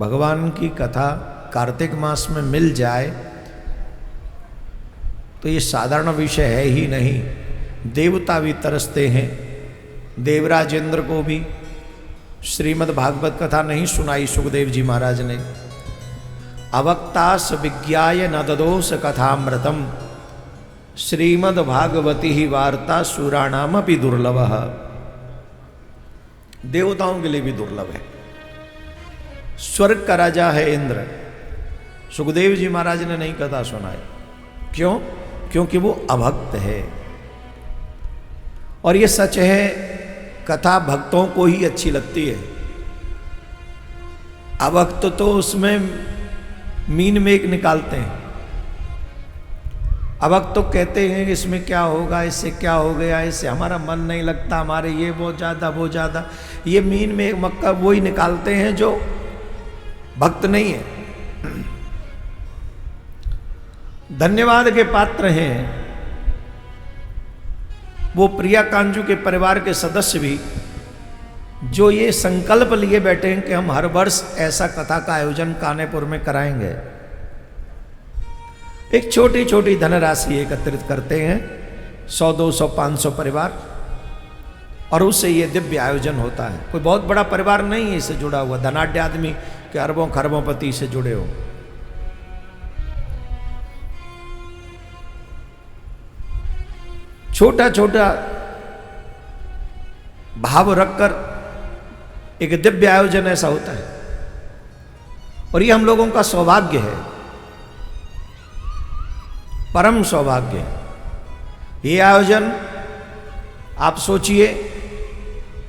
भगवान की कथा कार्तिक मास में मिल जाए तो ये साधारण विषय है ही नहीं। देवता भी तरसते हैं। देवराज इंद्र को भी श्रीमद् भागवत कथा नहीं सुनाई सुखदेव जी महाराज ने। अवक्तास विज्ञाय न ददोस कथामृतम श्रीमद् भागवती ही वार्ता सुराणाम अपि दुर्लभ। देवताओं के लिए भी दुर्लभ है। स्वर्ग का राजा है इंद्र, सुखदेव जी महाराज ने नहीं कथा सुनाई। क्यों? क्योंकि वो अभक्त है। और ये सच है, कथा भक्तों को ही अच्छी लगती है। अभक्त तो उसमें मीन मेक निकालते हैं। अभक्त तो कहते हैं इसमें क्या होगा, इससे क्या हो गया, इससे हमारा मन नहीं लगता, हमारे ये बहुत ज़्यादा वो ज़्यादा, ये मीन मेक मक्का वो ही निकालते हैं जो भक्त नहीं है। धन्यवाद के पात्र हैं वो प्रिया कांजू के परिवार के सदस्य भी, जो ये संकल्प लिए बैठे हैं कि हम हर वर्ष ऐसा कथा का आयोजन कानेपुर में कराएंगे। एक छोटी छोटी धनराशि एकत्रित करते हैं, 100, 200, 500 परिवार, और उससे ये दिव्य आयोजन होता है। कोई बहुत बड़ा परिवार नहीं है इससे जुड़ा हुआ, धनाढ्य आदमी के अरबों खरबों पति से जुड़े हो। छोटा छोटा भाव रखकर एक दिव्य आयोजन ऐसा होता है, और ये हम लोगों का सौभाग्य है, परम सौभाग्य है। ये आयोजन आप सोचिए,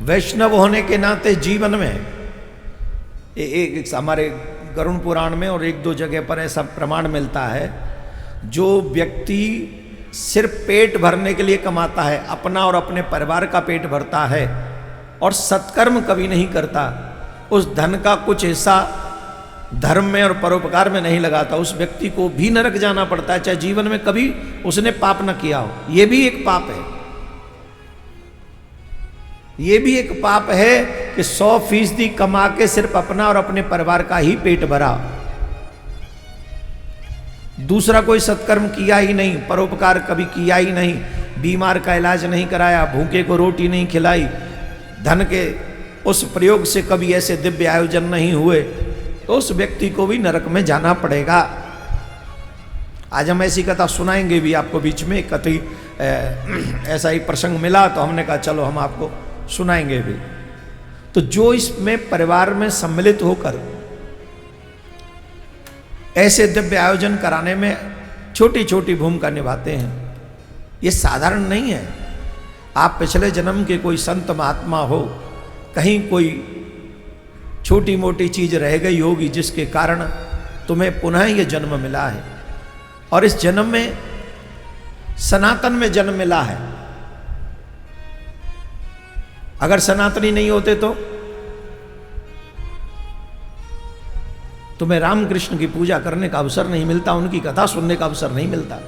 वैष्णव होने के नाते जीवन में एक हमारे गरुण पुराण में और 1-2 जगह पर ऐसा प्रमाण मिलता है, जो व्यक्ति सिर्फ पेट भरने के लिए कमाता है, अपना और अपने परिवार का पेट भरता है और सत्कर्म कभी नहीं करता, उस धन का कुछ हिस्सा धर्म में और परोपकार में नहीं लगाता, उस व्यक्ति को भी नरक जाना पड़ता है, चाहे जीवन में कभी उसने पाप न किया हो। यह भी एक पाप है। यह भी एक पाप है कि 100% कमा के सिर्फ अपना और अपने परिवार का ही पेट भरा, दूसरा कोई सत्कर्म किया ही नहीं, परोपकार कभी किया ही नहीं, बीमार का इलाज नहीं कराया, भूखे को रोटी नहीं खिलाई, धन के उस प्रयोग से कभी ऐसे दिव्य आयोजन नहीं हुए, तो उस व्यक्ति को भी नरक में जाना पड़ेगा। आज हम ऐसी कथा सुनाएंगे भी आपको। बीच में कभी ऐसा ही प्रसंग मिला तो हमने कहा चलो हम आपको सुनाएंगे भी। तो जो इसमें परिवार में सम्मिलित होकर ऐसे दिव्य आयोजन कराने में छोटी छोटी भूमिका निभाते हैं, ये साधारण नहीं है। आप पिछले जन्म के कोई संत महात्मा हो, कहीं कोई छोटी मोटी चीज रह गई होगी जिसके कारण तुम्हें पुनः ये जन्म मिला है, और इस जन्म में सनातन में जन्म मिला है। अगर सनातनी नहीं होते तो तुम्हें रामकृष्ण की पूजा करने का अवसर नहीं मिलता, उनकी कथा सुनने का अवसर नहीं मिलता।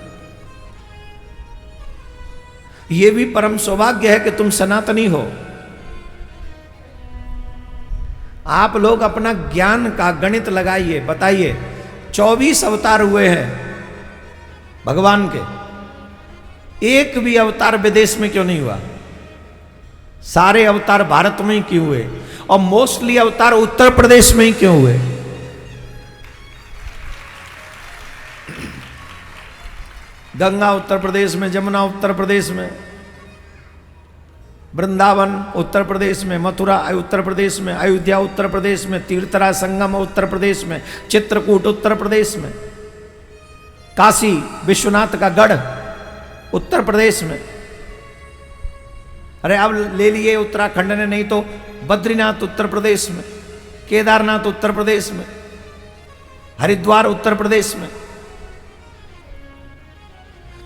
यह भी परम सौभाग्य है कि तुम सनातनी हो। आप लोग अपना ज्ञान का गणित लगाइए, बताइए 24 अवतार हुए हैं भगवान के, एक भी अवतार विदेश में क्यों नहीं हुआ? सारे अवतार भारत में ही क्यों हुए? और मोस्टली अवतार उत्तर प्रदेश में ही क्यों हुए? गंगा उत्तर प्रदेश में, जमुना उत्तर प्रदेश में, वृंदावन उत्तर प्रदेश में, मथुरा उत्तर प्रदेश में, अयोध्या उत्तर प्रदेश में, तीर्थराज संगम उत्तर प्रदेश में, चित्रकूट उत्तर प्रदेश में, काशी विश्वनाथ का गढ़ उत्तर प्रदेश में। अरे अब ले लिए उत्तराखंड ने, नहीं तो बद्रीनाथ उत्तर प्रदेश में, केदारनाथ उत्तर प्रदेश में, हरिद्वार उत्तर प्रदेश में।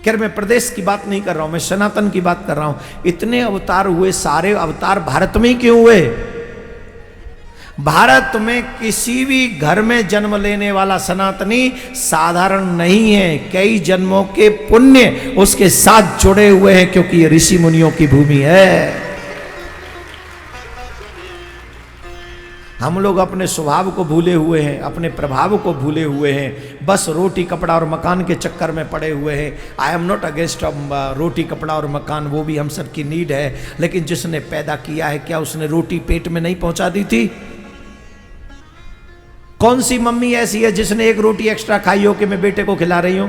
खैर मैं प्रदेश की बात नहीं कर रहा हूं, मैं सनातन की बात कर रहा हूं। इतने अवतार हुए, सारे अवतार भारत में ही क्यों हुए? भारत में किसी भी घर में जन्म लेने वाला सनातनी साधारण नहीं है। कई जन्मों के पुण्य उसके साथ जुड़े हुए हैं, क्योंकि ये ऋषि मुनियों की भूमि है। हम लोग अपने स्वभाव को भूले हुए हैं, अपने प्रभाव को भूले हुए हैं, बस रोटी कपड़ा और मकान के चक्कर में पड़े हुए हैं। आई एम नॉट अगेंस्ट रोटी कपड़ा और मकान, वो भी हम सबकी नीड है, लेकिन जिसने पैदा किया है क्या उसने रोटी पेट में नहीं पहुंचा दी थी? कौन सी मम्मी ऐसी है जिसने एक रोटी एक्स्ट्रा खाई हो कि मैं बेटे को खिला रही हूं?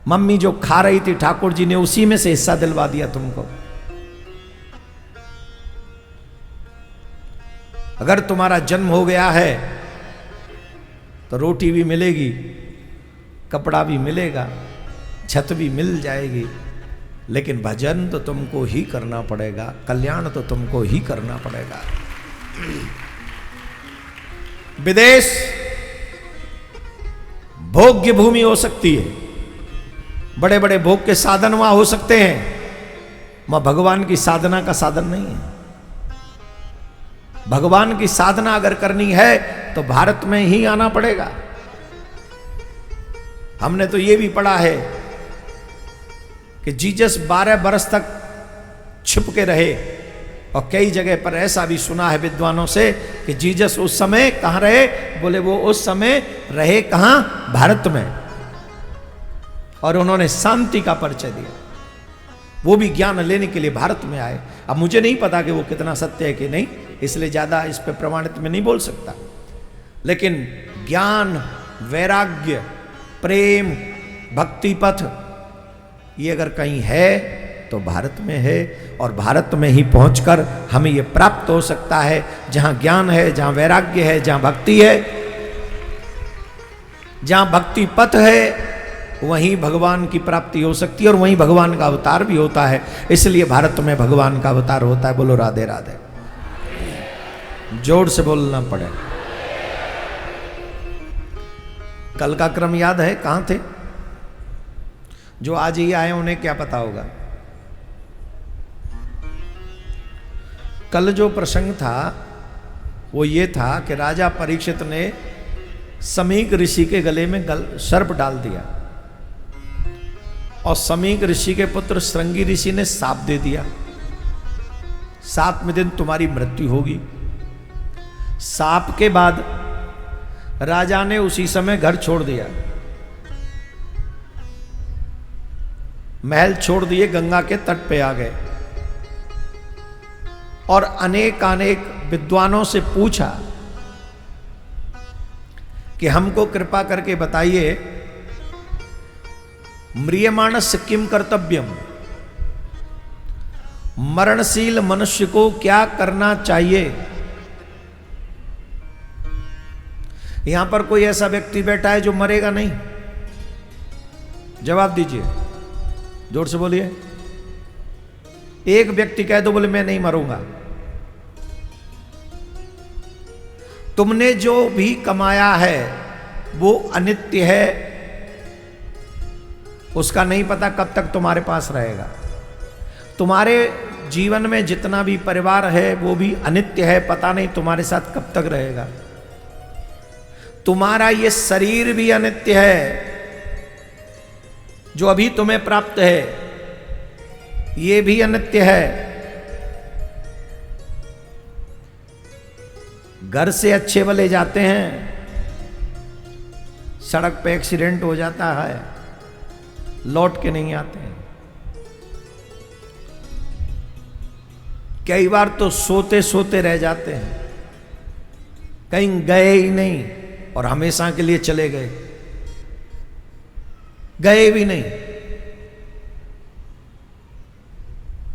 मम्मी जो खा रही थी ठाकुर जी ने उसी में से हिस्सा दिलवा दिया तुमको। अगर तुम्हारा जन्म हो गया है तो रोटी भी मिलेगी, कपड़ा भी मिलेगा, छत भी मिल जाएगी, लेकिन भजन तो तुमको ही करना पड़ेगा, कल्याण तो तुमको ही करना पड़ेगा। विदेश भोग्य भूमि हो सकती है, बड़े बड़े भोग के साधन वहां हो सकते हैं, वहां भगवान की साधना का साधन नहीं है। भगवान की साधना अगर करनी है तो भारत में ही आना पड़ेगा। हमने तो यह भी पढ़ा है कि जीसस 12 बरस तक छिप के रहे, और कई जगह पर ऐसा भी सुना है विद्वानों से कि जीसस उस समय कहां रहे? बोले वो उस समय रहे कहां? भारत में, और उन्होंने शांति का परिचय दिया। वो भी ज्ञान लेने के लिए भारत में आए। अब मुझे नहीं पता कि वो कितना सत्य है कि नहीं, इसलिए ज्यादा इस पे प्रमाणित में नहीं बोल सकता, लेकिन ज्ञान, वैराग्य, प्रेम, भक्ति पथ ये अगर कहीं है तो भारत में है, और भारत में ही पहुंचकर हमें ये प्राप्त हो सकता है। जहां ज्ञान है, जहां वैराग्य है, जहां भक्ति है, जहां भक्ति पथ है, वहीं भगवान की प्राप्ति हो सकती है, और वहीं भगवान का अवतार भी होता है। इसलिए भारत में भगवान का अवतार होता है। बोलो राधे राधे। जोर से बोलना पड़े। कल का क्रम याद है? कहां थे? जो आज ही आए उन्हें क्या पता होगा। कल जो प्रसंग था वो ये था कि राजा परीक्षित ने समीक ऋषि के गले में सर्प डाल दिया, और समीक ऋषि के पुत्र श्रृंगी ऋषि ने शाप दे दिया, 7वें दिन तुम्हारी मृत्यु होगी। शाप के बाद राजा ने उसी समय घर छोड़ दिया, महल छोड़ दिए, गंगा के तट पे आ गए, और अनेक विद्वानों से पूछा कि हमको कृपा करके बताइए, म्रियमाणस्य किम कर्तव्यम, मरणशील मनुष्य को क्या करना चाहिए। यहां पर कोई ऐसा व्यक्ति बैठा है जो मरेगा नहीं? जवाब दीजिए, जोर से बोलिए। एक व्यक्ति कह दो, बोले मैं नहीं मरूंगा। तुमने जो भी कमाया है वो अनित्य है, उसका नहीं पता कब तक तुम्हारे पास रहेगा। तुम्हारे जीवन में जितना भी परिवार है वो भी अनित्य है, पता नहीं तुम्हारे साथ कब तक रहेगा। तुम्हारा ये शरीर भी अनित्य है, जो अभी तुम्हें प्राप्त है ये भी अनित्य है। घर से अच्छे वाले जाते हैं, सड़क पे एक्सीडेंट हो जाता है, लौट के नहीं आते हैं। कई बार तो सोते सोते रह जाते हैं, कहीं गए ही नहीं और हमेशा के लिए चले गए, गए भी नहीं।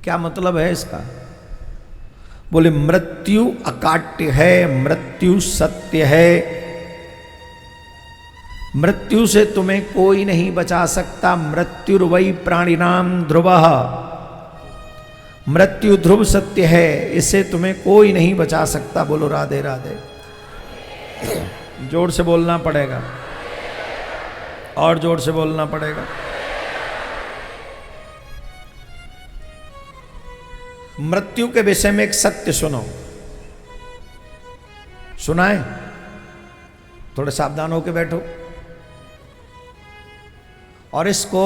क्या मतलब है इसका? बोले मृत्यु अकाट्य है, मृत्यु सत्य है, मृत्यु से तुम्हें कोई नहीं बचा सकता। मृत्युर्वै प्राणिनाम ध्रुवः, मृत्यु ध्रुव सत्य है, इससे तुम्हें कोई नहीं बचा सकता। बोलो राधे राधे। जोर से बोलना पड़ेगा, और जोर से बोलना पड़ेगा। मृत्यु के विषय में एक सत्य सुनो, सुनाए? थोड़े सावधान होकर बैठो और इसको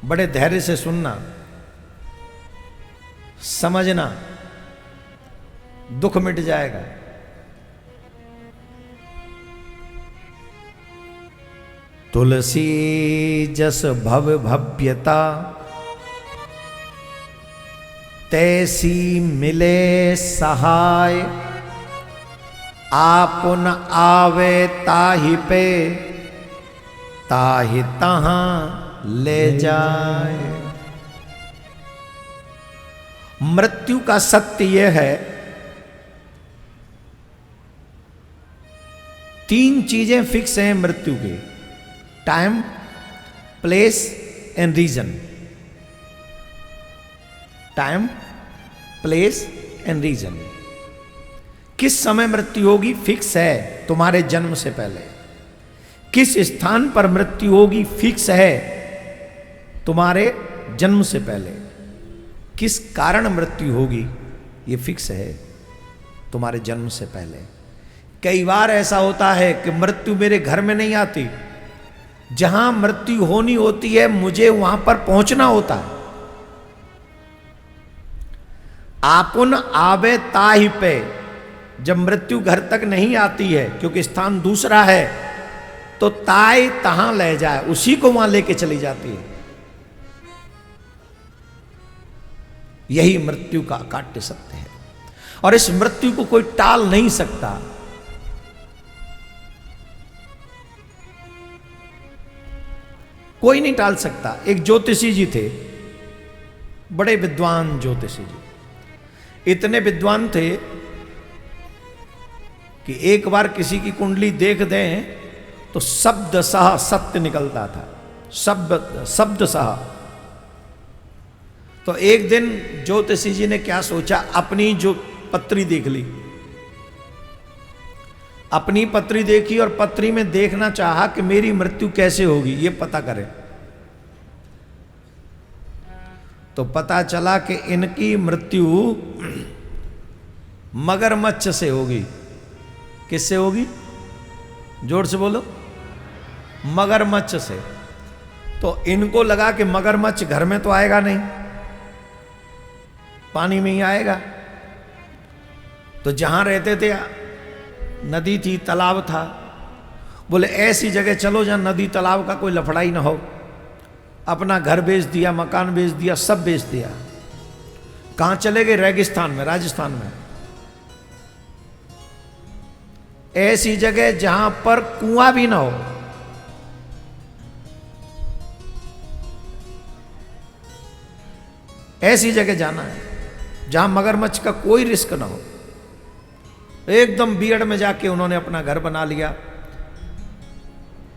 बड़े धैर्य से सुनना, समझना, दुख मिट जाएगा। तुलसी जस भव भव्यता, तैसी मिले सहाय, आपुन आवे ताहि पे, ताहि तहां ले जाए। मृत्यु का सत्य यह है, तीन चीजें फिक्स हैं मृत्यु के, time, place and reason. Time, place and reason. किस समय मृत्यु होगी फिक्स है, तुम्हारे जन्म से पहले। किस स्थान पर मृत्यु होगी फिक्स है, तुम्हारे जन्म से पहले। किस कारण मृत्यु होगी ये फिक्स है, तुम्हारे जन्म से पहले। कई बार ऐसा होता है कि मृत्यु मेरे घर में नहीं आती, जहां मृत्यु होनी होती है मुझे वहां पर पहुंचना होता है। आपुन आवे ताहि पे, जब मृत्यु घर तक नहीं आती है क्योंकि स्थान दूसरा है, तो ताई तहां ले जाए, उसी को वहां लेके चली जाती है। यही मृत्यु का अकाट्य सत्य है, और इस मृत्यु को कोई टाल नहीं सकता। कोई नहीं टाल सकता। एक ज्योतिषी जी थे, बड़े विद्वान ज्योतिषी जी, इतने विद्वान थे कि एक बार किसी की कुंडली देख दें तो शब्द सह सत्य निकलता था, शब्द सह। तो एक दिन ज्योतिषी जी ने क्या सोचा, अपनी जो पत्री देख ली, अपनी पत्री देखी और पत्री में देखना चाहा कि मेरी मृत्यु कैसे होगी ये पता करें। तो पता चला कि इनकी मृत्यु मगरमच्छ से होगी। किससे होगी? जोर से बोलो। मगरमच्छ से। तो इनको लगा कि मगरमच्छ घर में तो आएगा नहीं, पानी में ही आएगा। तो जहां रहते थे नदी थी, तालाब था, बोले ऐसी जगह चलो जहां नदी तालाब का कोई लफड़ा ही ना हो। अपना घर बेच दिया, मकान बेच दिया, सब बेच दिया। कहां चले गए? रेगिस्तान में, राजस्थान में। ऐसी जगह जहां पर कुआं भी ना हो। ऐसी जगह जाना है जहां मगरमच्छ का कोई रिस्क ना हो। एकदम बीहड़ में जाके उन्होंने अपना घर बना लिया।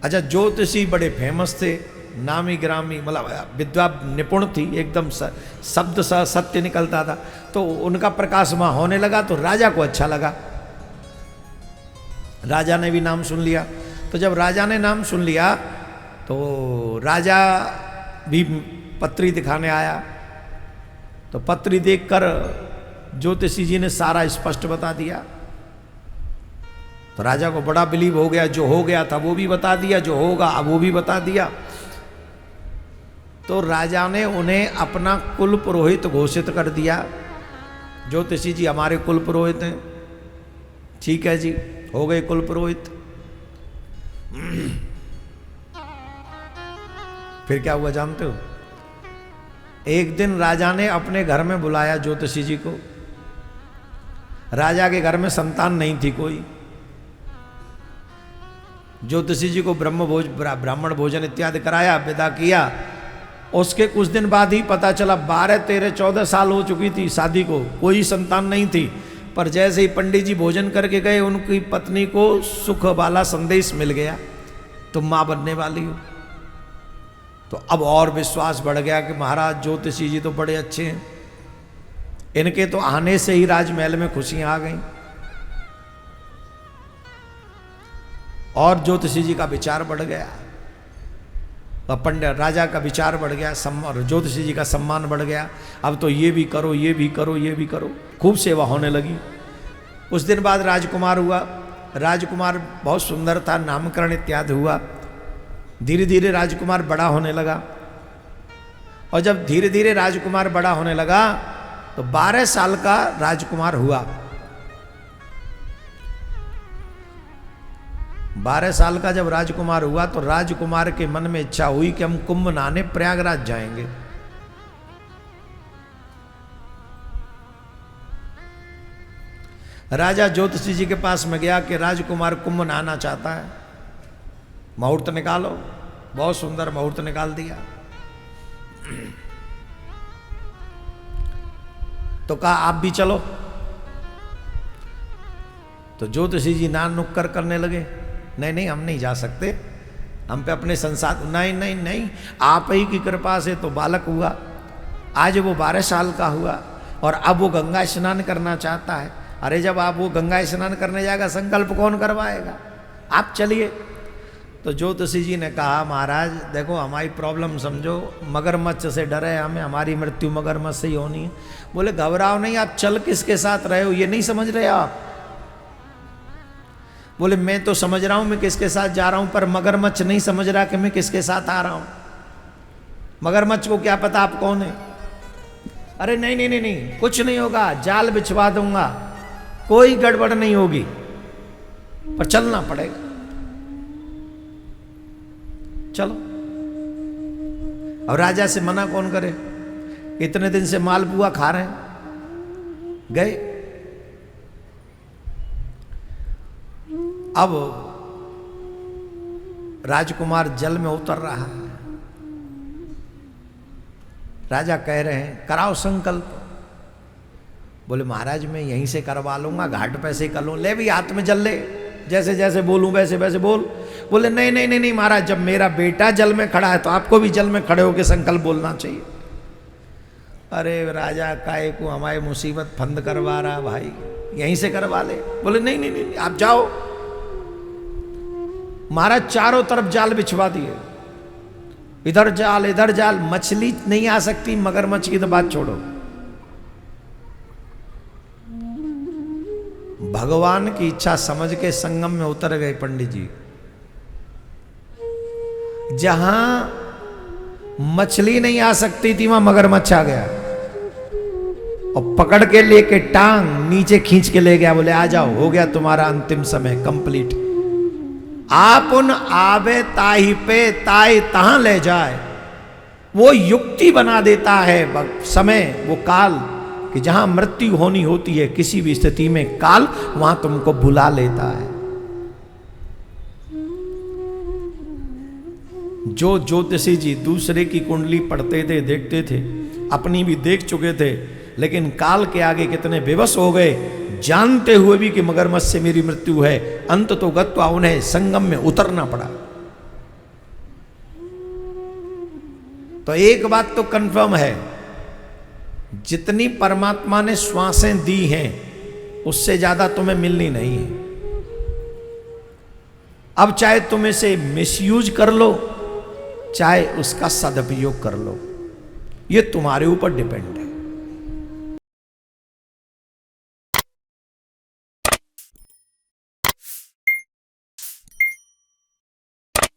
अच्छा, ज्योतिषी बड़े फेमस थे, नामी ग्रामी, मतलब विद्या निपुण थी, एकदम शब्द सा सत्य निकलता था। तो उनका प्रकाश वहां होने लगा तो राजा को अच्छा लगा। राजा ने भी नाम सुन लिया। तो जब राजा ने नाम सुन लिया तो राजा भी पत्री दिखाने आया। तो पत्री देखकर ज्योतिषी जी ने सारा स्पष्ट बता दिया। तो राजा को बड़ा बिलीव हो गया, जो हो गया था वो भी बता दिया, जो होगा अब वो भी बता दिया। तो राजा ने उन्हें अपना कुल पुरोहित घोषित कर दिया। ज्योतिषी जी हमारे कुल पुरोहित हैं। ठीक है जी, हो गए कुल पुरोहित। फिर क्या हुआ जानते हो? एक दिन राजा ने अपने घर में बुलाया ज्योतिषी जी को। राजा के घर में संतान नहीं थी कोई। ज्योतिषी जी को ब्राह्मण भोजन इत्यादि कराया, विदा किया। उसके कुछ दिन बाद ही पता चला 12, 13, 14 साल हो चुकी थी शादी को, कोई संतान नहीं थी। पर जैसे ही पंडित जी भोजन करके गए, उनकी पत्नी को सुख वाला संदेश मिल गया, तुम मां बनने वाली हो। तो अब और विश्वास बढ़ गया कि महाराज ज्योतिषी जी तो बड़े अच्छे हैं, इनके तो आने से ही राजमहल में खुशियां आ गई। और ज्योतिषी जी का विचार बढ़ गया, पंडित राजा का विचार बढ़ गया, ज्योतिषी जी का सम्मान बढ़ गया। अब तो ये भी करो, ये भी करो, ये भी करो, खूब सेवा होने लगी। कुछ दिन बाद राजकुमार हुआ। राजकुमार बहुत सुंदर था, नामकरण इत्यादि हुआ। धीरे धीरे राजकुमार बड़ा होने लगा। और जब धीरे धीरे राजकुमार बड़ा होने लगा तो 12 साल का राजकुमार हुआ। 12 साल का जब राजकुमार हुआ तो राजकुमार के मन में इच्छा हुई कि हम कुंभ नहाने प्रयागराज जाएंगे। राजा ज्योतिषी जी के पास में गया कि राजकुमार कुंभ नहाना चाहता है, मुहूर्त निकालो। बहुत सुंदर मुहूर्त निकाल दिया। तो कहा आप भी चलो। तो ज्योतिषी जी नान नुक्कर करने लगे, नहीं नहीं हम नहीं जा सकते, हम पे अपने संसार, नहीं नहीं नहीं, आप ही की कृपा से तो बालक हुआ, आज वो 12 साल का हुआ और अब वो गंगा स्नान करना चाहता है। अरे जब आप वो गंगा स्नान करने जाएगा संकल्प कौन करवाएगा, आप चलिए। तो ज्योतिषी जी ने कहा महाराज देखो हमारी प्रॉब्लम समझो, मगरमच्छ से डर है हमें, हमारी मृत्यु मगरमच्छ से ही होनी है। बोले घबराओ नहीं, आप चल किसके साथ रहे हो ये नहीं समझ रहे आप। बोले मैं तो समझ रहा हूं मैं किसके साथ जा रहा हूं, पर मगरमच्छ नहीं समझ रहा कि मैं किसके साथ आ रहा हूं। मगरमच्छ को क्या पता आप कौन है। अरे नहीं नहीं नहीं नहीं, कुछ नहीं होगा, जाल बिछवा दूंगा, कोई गड़बड़ नहीं होगी, पर चलना पड़ेगा, चलो। अब राजा से मना कौन करे, इतने दिन से मालपुआ खा रहे हैं। गए। अब राजकुमार जल में उतर रहा है। राजा कह रहे हैं कराओ संकल्प। बोले महाराज मैं यहीं से करवा लूंगा, घाट पे से कर लूं। ले भी हाथ में जल ले, जैसे जैसे बोलूं वैसे वैसे बोल। बोले नहीं नहीं नहीं नहीं महाराज, जब मेरा बेटा जल में खड़ा है तो आपको भी जल में खड़े होकर संकल्प बोलना चाहिए। अरे राजा काहे को हमारी मुसीबत फंद करवा रहा भाई, यहीं से करवा ले। बोले नहीं नहीं नहीं आप जाओ। महाराज चारों तरफ जाल बिछवा दिए, इधर जाल इधर जाल, मछली नहीं आ सकती, मगरमच्छ की तो बात छोड़ो। भगवान की इच्छा समझ के संगम में उतर गए पंडित जी। जहां मछली नहीं आ सकती थी वहां मगरमच्छ आ गया और पकड़ के लेके टांग नीचे खींच के ले गया। बोले आ जाओ, हो गया तुम्हारा अंतिम समय कंप्लीट। आप उन आवे ताही पे ताई तहां ले जाए, वो युक्ति बना देता है समय, वो काल, कि जहां मृत्यु होनी होती है किसी भी स्थिति में काल वहां तुमको बुला लेता है। जो ज्योतिषी जी दूसरे की कुंडली पढ़ते थे, देखते थे, अपनी भी देख चुके थे, लेकिन काल के आगे कितने विवश हो गए, जानते हुए भी कि मगरमच्छ से मेरी मृत्यु है। अंत तो गत्वा उन्हें संगम में उतरना पड़ा। तो एक बात तो कंफर्म है, जितनी परमात्मा ने श्वासें दी हैं उससे ज्यादा तुम्हें मिलनी नहीं है। अब चाहे तुम इसे मिसयूज कर लो, चाहे उसका सदुपयोग कर लो, ये तुम्हारे ऊपर डिपेंड है।